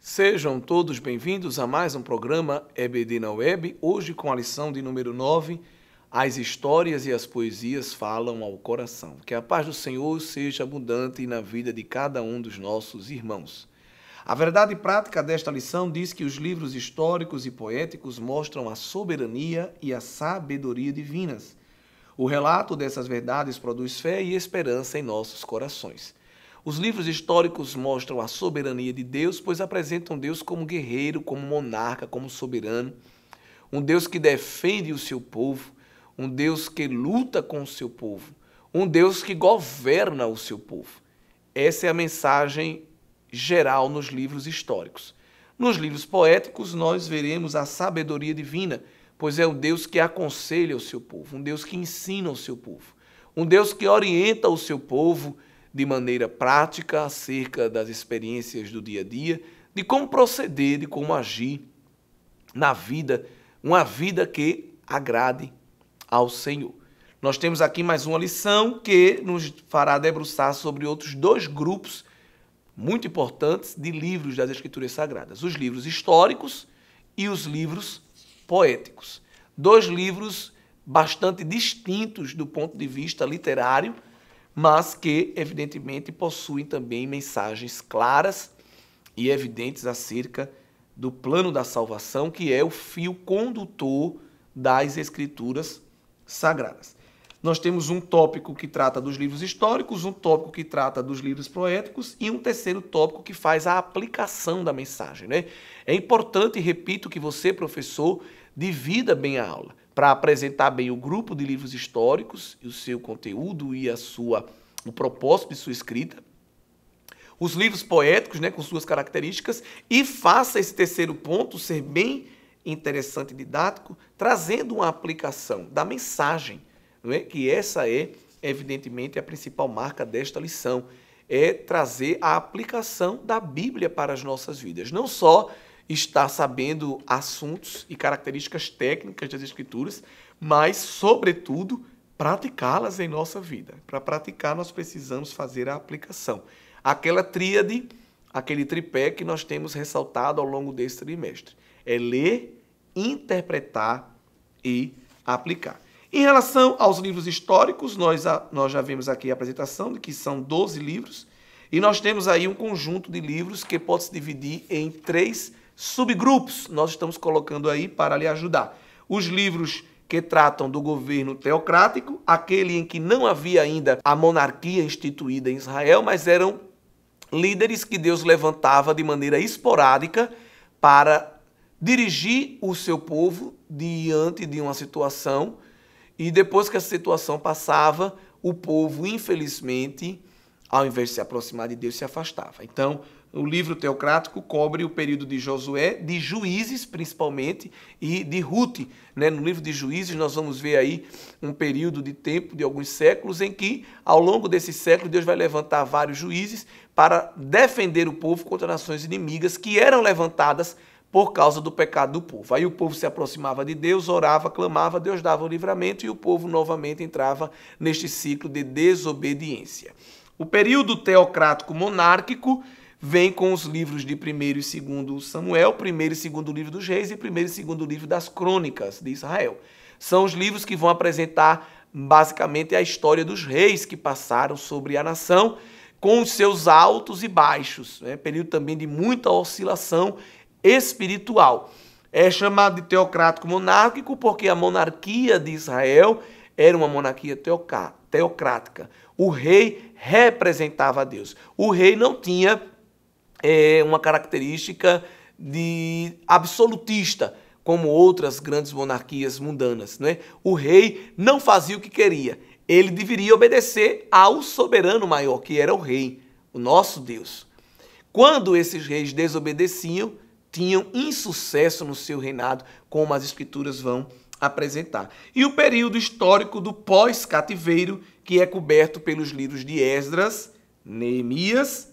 Sejam todos bem-vindos a mais um programa EBD na Web, hoje com a lição de número 9, As histórias e as poesias falam ao coração. Que a paz do Senhor seja abundante na vida de cada um dos nossos irmãos. A verdade prática desta lição diz que os livros históricos e poéticos mostram a soberania e a sabedoria divinas. O relato dessas verdades produz fé e esperança em nossos corações. Os livros históricos mostram a soberania de Deus, pois apresentam Deus como guerreiro, como monarca, como soberano, um Deus que defende o seu povo, um Deus que luta com o seu povo, um Deus que governa o seu povo. Essa é a mensagem geral nos livros históricos. Nos livros poéticos, nós veremos a sabedoria divina, pois é um Deus que aconselha o seu povo, um Deus que ensina o seu povo, um Deus que orienta o seu povo de maneira prática acerca das experiências do dia a dia, de como proceder, de como agir na vida, uma vida que agrade ao Senhor. Nós temos aqui mais uma lição que nos fará debruçar sobre outros dois grupos muito importantes de livros das Escrituras Sagradas, os livros históricos e os livros poéticos. Dois livros bastante distintos do ponto de vista literário, mas que, evidentemente, possuem também mensagens claras e evidentes acerca do plano da salvação, que é o fio condutor das Escrituras Sagradas. Nós temos um tópico que trata dos livros históricos, um tópico que trata dos livros poéticos e um terceiro tópico que faz a aplicação da mensagem, né? É importante, repito, que você, professor, divida bem a aula, para apresentar bem o grupo de livros históricos, e o seu conteúdo e o propósito de sua escrita, os livros poéticos, né, com suas características, e faça esse terceiro ponto ser bem interessante e didático, trazendo uma aplicação da mensagem, não é? Que essa é, evidentemente, a principal marca desta lição, é trazer a aplicação da Bíblia para as nossas vidas, não só estar sabendo assuntos e características técnicas das Escrituras, mas, sobretudo, praticá-las em nossa vida. Para praticar, nós precisamos fazer a aplicação. Aquela tríade, aquele tripé que nós temos ressaltado ao longo desse trimestre. É ler, interpretar e aplicar. Em relação aos livros históricos, nós já vimos aqui a apresentação de que são 12 livros, e nós temos aí um conjunto de livros que pode se dividir em 3 subgrupos. Nós estamos colocando aí para lhe ajudar. Os livros que tratam do governo teocrático, aquele em que não havia ainda a monarquia instituída em Israel, mas eram líderes que Deus levantava de maneira esporádica para dirigir o seu povo diante de uma situação, e depois que essa situação passava, o povo, infelizmente, ao invés de se aproximar de Deus, se afastava. Então, o livro teocrático cobre o período de Josué, de Juízes principalmente, e de Rute, né? No livro de Juízes nós vamos ver aí um período de tempo de alguns séculos em que, ao longo desses séculos, Deus vai levantar vários juízes para defender o povo contra nações inimigas que eram levantadas por causa do pecado do povo. Aí o povo se aproximava de Deus, orava, clamava, Deus dava o livramento e o povo novamente entrava neste ciclo de desobediência. O período teocrático monárquico vem com os livros de 1º e 2º Samuel, 1º e 2º livro dos reis e 1º e 2º livro das crônicas de Israel. São os livros que vão apresentar basicamente a história dos reis que passaram sobre a nação, com os seus altos e baixos, né? Período também de muita oscilação espiritual. É chamado de teocrático monárquico porque a monarquia de Israel era uma monarquia teocrática. O rei representava a Deus. O rei não tinha uma característica de absolutista, como outras grandes monarquias mundanas, não é? O rei não fazia o que queria. Ele deveria obedecer ao soberano maior, que era o rei, o nosso Deus. Quando esses reis desobedeciam, tinham insucesso no seu reinado, como as Escrituras vão apresentar. E o período histórico do pós-cativeiro, que é coberto pelos livros de Esdras, Neemias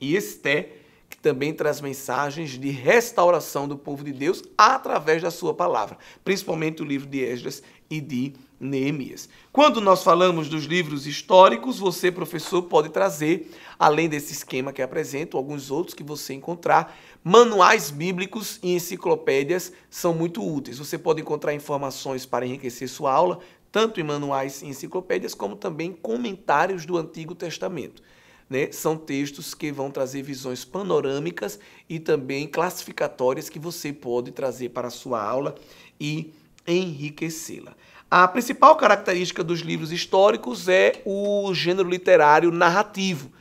e Esté, que também traz mensagens de restauração do povo de Deus através da sua palavra, principalmente o livro de Esdras e de Neemias. Quando nós falamos dos livros históricos, você, professor, pode trazer, além desse esquema que apresento, alguns outros que você encontrar. Manuais bíblicos e enciclopédias são muito úteis. Você pode encontrar informações para enriquecer sua aula, tanto em manuais e enciclopédias, como também comentários do Antigo Testamento. Né? São textos que vão trazer visões panorâmicas e também classificatórias que você pode trazer para a sua aula e enriquecê-la. A principal característica dos livros históricos é o gênero literário narrativo,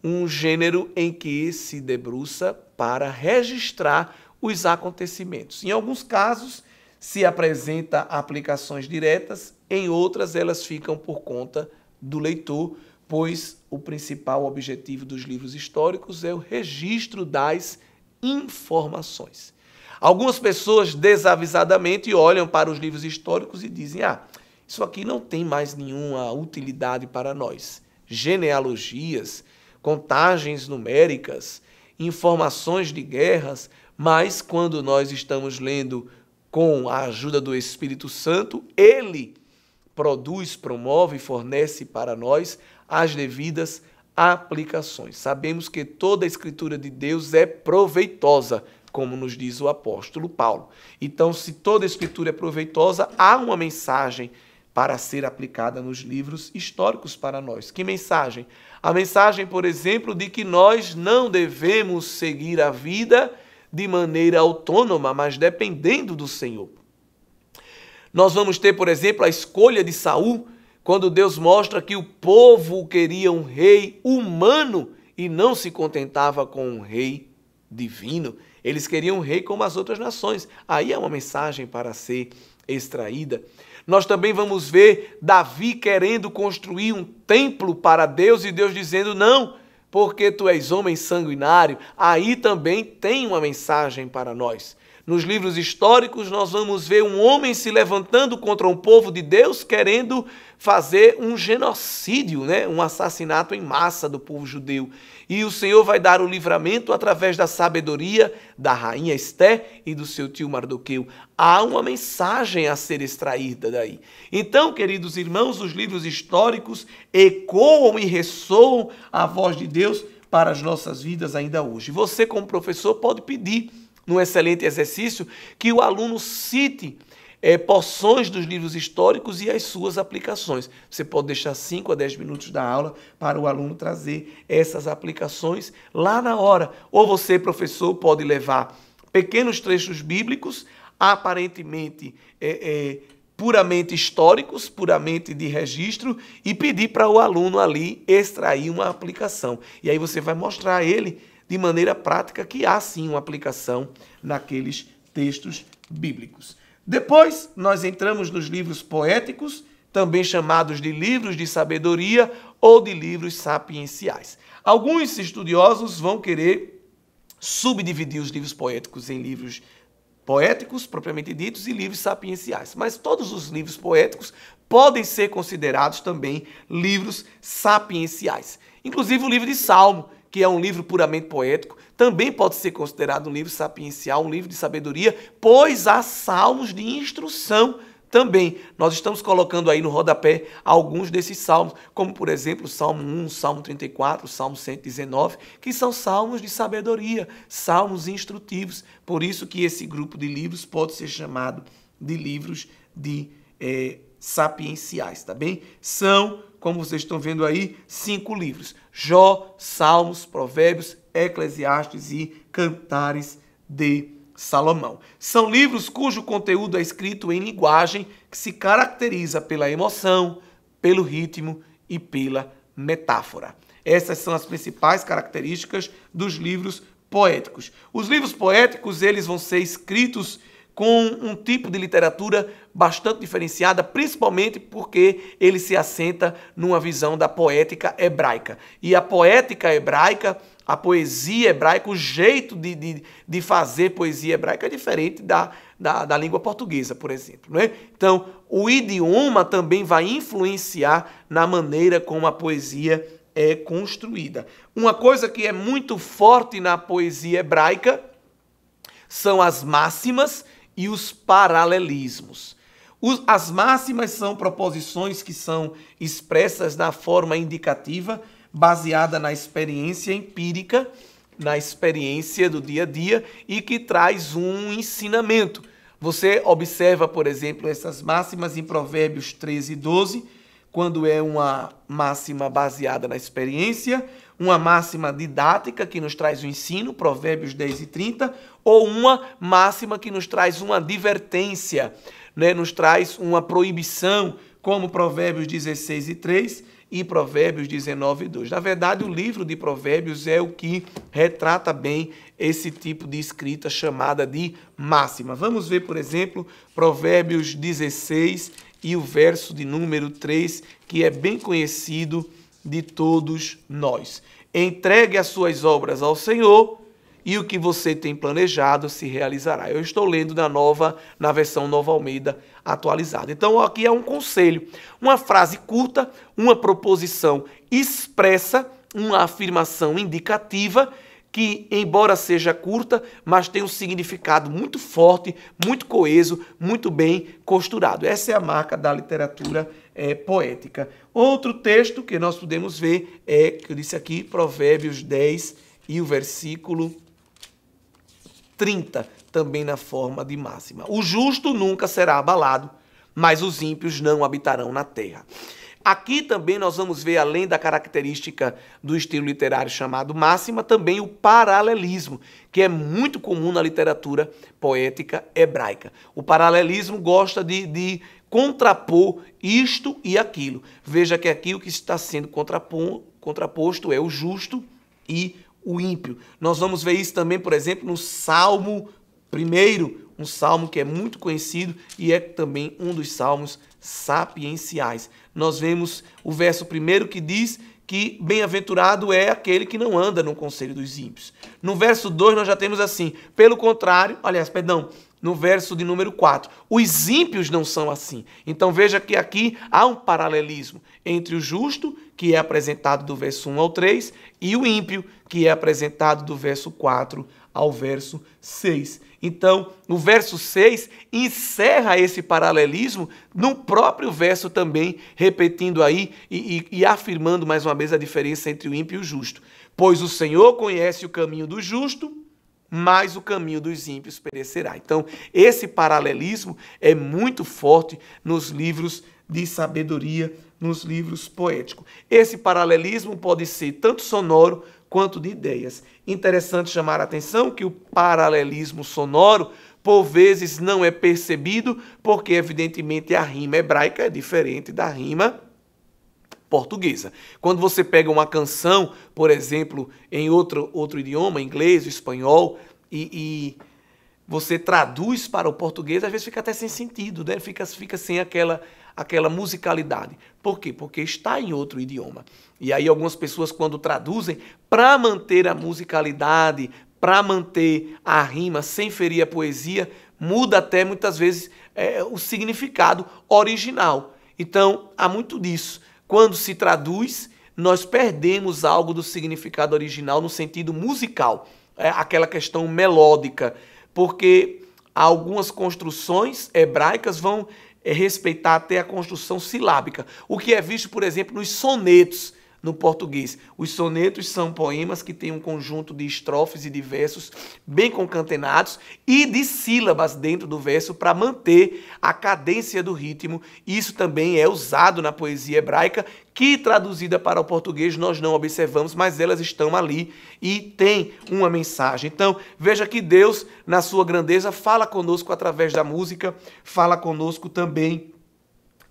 um gênero em que se debruça para registrar os acontecimentos. Em alguns casos, se apresenta aplicações diretas, em outras elas ficam por conta do leitor, pois o principal objetivo dos livros históricos é o registro das informações. Algumas pessoas desavisadamente olham para os livros históricos e dizem: isso aqui não tem mais nenhuma utilidade para nós. Genealogias, contagens numéricas, informações de guerras, mas quando nós estamos lendo com a ajuda do Espírito Santo, ele produz, promove e fornece para nós as devidas aplicações. Sabemos que toda a Escritura de Deus é proveitosa, como nos diz o apóstolo Paulo. Então, se toda a Escritura é proveitosa, há uma mensagem para ser aplicada nos livros históricos para nós. Que mensagem? A mensagem, por exemplo, de que nós não devemos seguir a vida de maneira autônoma, mas dependendo do Senhor. Nós vamos ter, por exemplo, a escolha de Saul, quando Deus mostra que o povo queria um rei humano e não se contentava com um rei divino. Eles queriam um rei como as outras nações. Aí é uma mensagem para ser extraída. Nós também vamos ver Davi querendo construir um templo para Deus e Deus dizendo: não, porque tu és homem sanguinário. Aí também tem uma mensagem para nós. Nos livros históricos, nós vamos ver um homem se levantando contra um povo de Deus, querendo fazer um genocídio, né? Um assassinato em massa do povo judeu. E o Senhor vai dar o livramento através da sabedoria da rainha Esté e do seu tio Mardoqueu. Há uma mensagem a ser extraída daí. Então, queridos irmãos, os livros históricos ecoam e ressoam a voz de Deus para as nossas vidas ainda hoje. Você, como professor, pode pedir, num excelente exercício, que o aluno cite porções dos livros históricos e as suas aplicações. Você pode deixar 5 a 10 minutos da aula para o aluno trazer essas aplicações lá na hora. Ou você, professor, pode levar pequenos trechos bíblicos, aparentemente puramente históricos, puramente de registro, e pedir para o aluno ali extrair uma aplicação. E aí você vai mostrar a ele de maneira prática que há sim uma aplicação naqueles textos bíblicos. Depois, nós entramos nos livros poéticos, também chamados de livros de sabedoria ou de livros sapienciais. Alguns estudiosos vão querer subdividir os livros poéticos em livros poéticos, propriamente ditos, e livros sapienciais. Mas todos os livros poéticos podem ser considerados também livros sapienciais. Inclusive o livro de Salmo, que é um livro puramente poético, também pode ser considerado um livro sapiencial, um livro de sabedoria, pois há salmos de instrução também. Nós estamos colocando aí no rodapé alguns desses salmos, como, por exemplo, o Salmo 1, Salmo 34, Salmo 119, que são salmos de sabedoria, salmos instrutivos. Por isso que esse grupo de livros pode ser chamado de livros de sapienciais, tá bem? São, como vocês estão vendo aí, 5 livros: Jó, Salmos, Provérbios, Eclesiastes e Cantares de Salomão. São livros cujo conteúdo é escrito em linguagem que se caracteriza pela emoção, pelo ritmo e pela metáfora. Essas são as principais características dos livros poéticos. Os livros poéticos, eles vão ser escritos com um tipo de literatura bastante diferenciada, principalmente porque ele se assenta numa visão da poética hebraica. E a poética hebraica, a poesia hebraica, o jeito de fazer poesia hebraica é diferente da língua portuguesa, por exemplo, não é? Então, o idioma também vai influenciar na maneira como a poesia é construída. Uma coisa que é muito forte na poesia hebraica são as máximas e os paralelismos. As máximas são proposições que são expressas na forma indicativa, baseada na experiência empírica, na experiência do dia a dia e que traz um ensinamento. Você observa, por exemplo, essas máximas em Provérbios 13 e 12, quando é uma máxima baseada na experiência, uma máxima didática que nos traz o ensino, Provérbios 10 e 30, ou uma máxima que nos traz uma advertência, né? Nos traz uma proibição, como Provérbios 16 e 3 e Provérbios 19 e 2. Na verdade, o livro de Provérbios é o que retrata bem esse tipo de escrita chamada de máxima. Vamos ver, por exemplo, Provérbios 16 e o verso de número 3, que é bem conhecido de todos nós. Entregue as suas obras ao Senhor e o que você tem planejado se realizará. Eu estou lendo na versão Nova Almeida atualizada. Então, aqui é um conselho, uma frase curta, uma proposição expressa, uma afirmação indicativa que, embora seja curta, mas tem um significado muito forte, muito coeso, muito bem costurado. Essa é a marca da literatura poética. Outro texto que nós podemos ver é, que eu disse aqui, Provérbios 10 e o versículo 30, também na forma de máxima. O justo nunca será abalado, mas os ímpios não habitarão na terra. Aqui também nós vamos ver, além da característica do estilo literário chamado máxima, também o paralelismo, que é muito comum na literatura poética hebraica. O paralelismo gosta de contrapor isto e aquilo. Veja que aqui o que está sendo contraposto é o justo e o ímpio. Nós vamos ver isso também, por exemplo, no Salmo 1, um salmo que é muito conhecido e é também um dos salmos sapienciais. Nós vemos o verso 1 que diz que bem-aventurado é aquele que não anda no conselho dos ímpios. No verso 2 nós já temos assim, pelo contrário, no verso de número 4, os ímpios não são assim. Então veja que aqui há um paralelismo entre o justo, que é apresentado do verso 1 ao 3, e o ímpio, que é apresentado do verso 4 ao verso 6. Então, o verso 6 encerra esse paralelismo no próprio verso também, repetindo aí e afirmando mais uma vez a diferença entre o ímpio e o justo. Pois o Senhor conhece o caminho do justo, mas o caminho dos ímpios perecerá. Então, esse paralelismo é muito forte nos livros de sabedoria, nos livros poéticos. Esse paralelismo pode ser tanto sonoro quanto de ideias. Interessante chamar a atenção que o paralelismo sonoro, por vezes, não é percebido, porque, evidentemente, a rima hebraica é diferente da rima portuguesa. Quando você pega uma canção, por exemplo, em outro idioma, inglês, espanhol, e você traduz para o português, às vezes fica até sem sentido, né? Fica sem aquela musicalidade. Por quê? Porque está em outro idioma. E aí algumas pessoas, quando traduzem, para manter a musicalidade, para manter a rima sem ferir a poesia, muda até muitas vezes o significado original. Então, há muito disso. Quando se traduz, nós perdemos algo do significado original no sentido musical, aquela questão melódica, porque algumas construções hebraicas vão respeitar até a construção silábica, o que é visto, por exemplo, nos sonetos no português. Os sonetos são poemas que têm um conjunto de estrofes e de versos bem concatenados e de sílabas dentro do verso para manter a cadência do ritmo. Isso também é usado na poesia hebraica, que traduzida para o português nós não observamos, mas elas estão ali e tem uma mensagem. Então, veja que Deus, na sua grandeza, fala conosco através da música, fala conosco também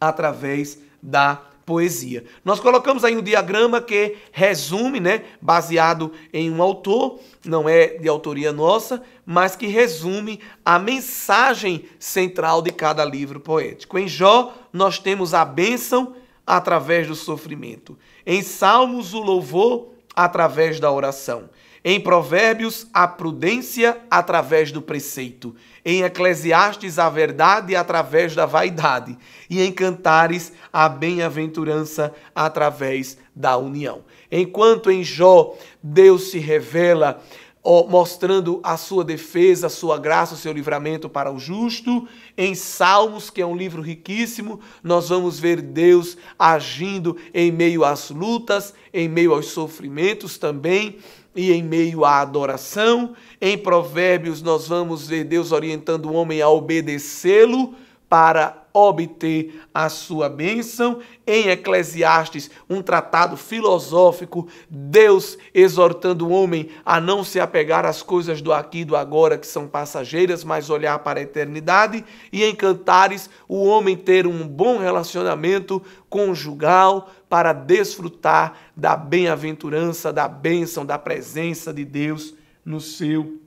através da poesia. Nós colocamos aí um diagrama que resume, baseado em um autor, não é de autoria nossa, mas que resume a mensagem central de cada livro poético. Em Jó, nós temos a bênção através do sofrimento. Em Salmos, o louvor através da oração. Em Provérbios, a prudência através do preceito. Em Eclesiastes, a verdade através da vaidade. E em Cantares, a bem-aventurança através da união. Enquanto em Jó, Deus se revela mostrando a sua defesa, a sua graça, o seu livramento para o justo. Em Salmos, que é um livro riquíssimo, nós vamos ver Deus agindo em meio às lutas, em meio aos sofrimentos também, e em meio à adoração. Em Provérbios, nós vamos ver Deus orientando o homem a obedecê-lo para obter a sua bênção. Em Eclesiastes, um tratado filosófico, Deus exortando o homem a não se apegar às coisas do aqui e do agora, que são passageiras, mas olhar para a eternidade. E em Cantares, o homem ter um bom relacionamento conjugal para desfrutar da bem-aventurança, da bênção, da presença de Deus no seu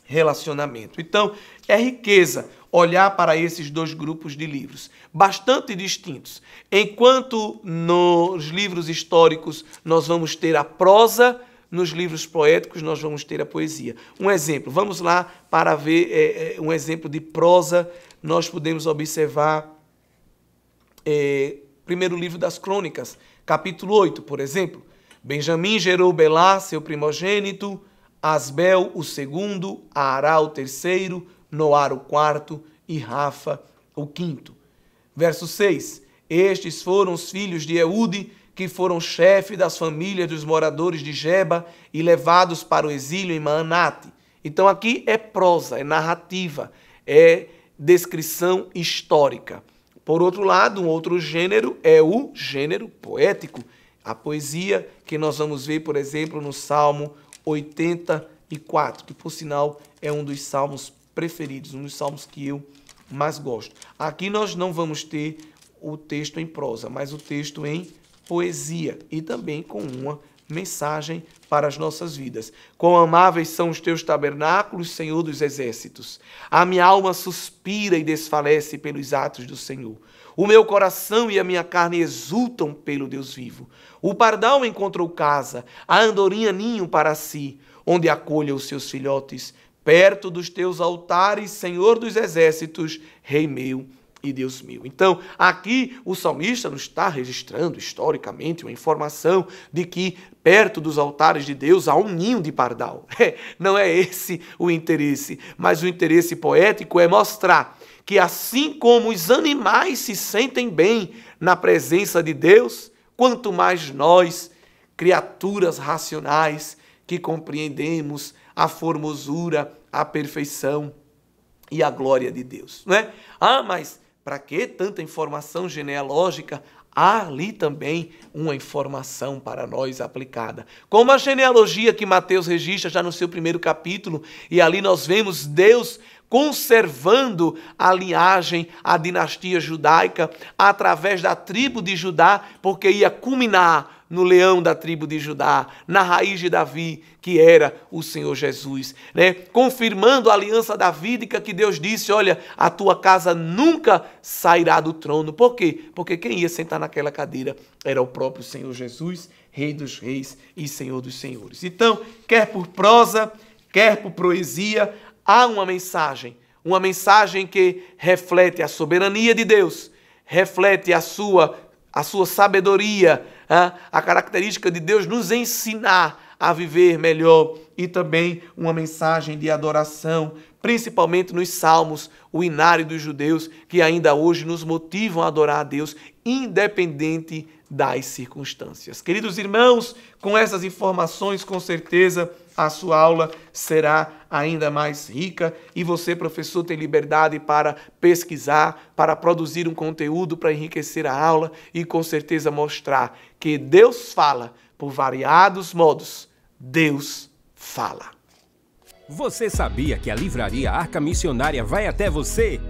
relacionamento. Então, é riqueza olhar para esses dois grupos de livros, bastante distintos. Enquanto nos livros históricos nós vamos ter a prosa, nos livros poéticos nós vamos ter a poesia. Um exemplo, vamos lá para ver um exemplo de prosa. Nós podemos observar primeiro livro das Crônicas, capítulo 8, por exemplo. Benjamim gerou Belá, seu primogênito, Asbel, o segundo, Ará, o terceiro, Noar, o quarto, e Rafa, o quinto. Verso 6. Estes foram os filhos de Eude, que foram chefe das famílias dos moradores de Geba e levados para o exílio em Maanate. Então aqui é prosa, é narrativa, é descrição histórica. Por outro lado, um outro gênero é o gênero poético, a poesia, que nós vamos ver, por exemplo, no Salmo 84, que por sinal é um dos salmos preferidos, um dos salmos que eu mais gosto. Aqui nós não vamos ter o texto em prosa, mas o texto em poesia e também com uma mensagem para as nossas vidas. Quão amáveis são os teus tabernáculos, Senhor dos exércitos. A minha alma suspira e desfalece pelos atos do Senhor. O meu coração e a minha carne exultam pelo Deus vivo. O pardal encontrou casa, a andorinha ninho para si, onde acolha os seus filhotes, perto dos teus altares, Senhor dos exércitos, Rei meu e Deus meu. Então, aqui o salmista nos está registrando historicamente uma informação de que perto dos altares de Deus há um ninho de pardal. Não é esse o interesse, mas o interesse poético é mostrar que assim como os animais se sentem bem na presença de Deus, quanto mais nós, criaturas racionais, que compreendemos a formosura, a perfeição e a glória de Deus, não é? Mas para que tanta informação genealógica? Há ali também uma informação para nós aplicada. Como a genealogia que Mateus registra já no seu primeiro capítulo, e ali nós vemos Deus conservando a linhagem, a dinastia judaica, através da tribo de Judá, porque ia culminar no leão da tribo de Judá, na raiz de Davi, que era o Senhor Jesus, né? Confirmando a aliança davídica que Deus disse, olha, a tua casa nunca sairá do trono. Por quê? Porque quem ia sentar naquela cadeira era o próprio Senhor Jesus, Rei dos reis e Senhor dos senhores. Então, quer por prosa, quer por poesia, há uma mensagem que reflete a soberania de Deus, reflete a sua sabedoria, a característica de Deus nos ensinar a viver melhor, e também uma mensagem de adoração, principalmente nos salmos, o inário dos judeus, que ainda hoje nos motivam a adorar a Deus, independente das circunstâncias. Queridos irmãos, com essas informações, com certeza, a sua aula será ainda mais rica e você, professor, tem liberdade para pesquisar, para produzir um conteúdo para enriquecer a aula e, com certeza, mostrar que Deus fala por variados modos. Deus fala. Você sabia que a Livraria Arca Missionária vai até você?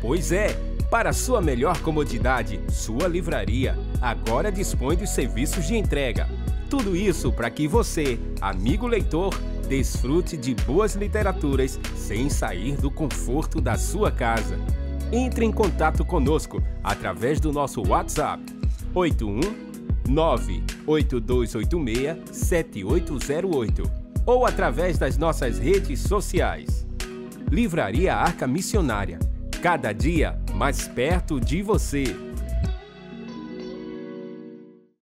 Pois é, para sua melhor comodidade, sua livraria agora dispõe dos serviços de entrega. Tudo isso para que você, amigo leitor, desfrute de boas literaturas sem sair do conforto da sua casa. Entre em contato conosco através do nosso WhatsApp 81 98286 7808 ou através das nossas redes sociais. Livraria Arca Missionária. Cada dia mais perto de você.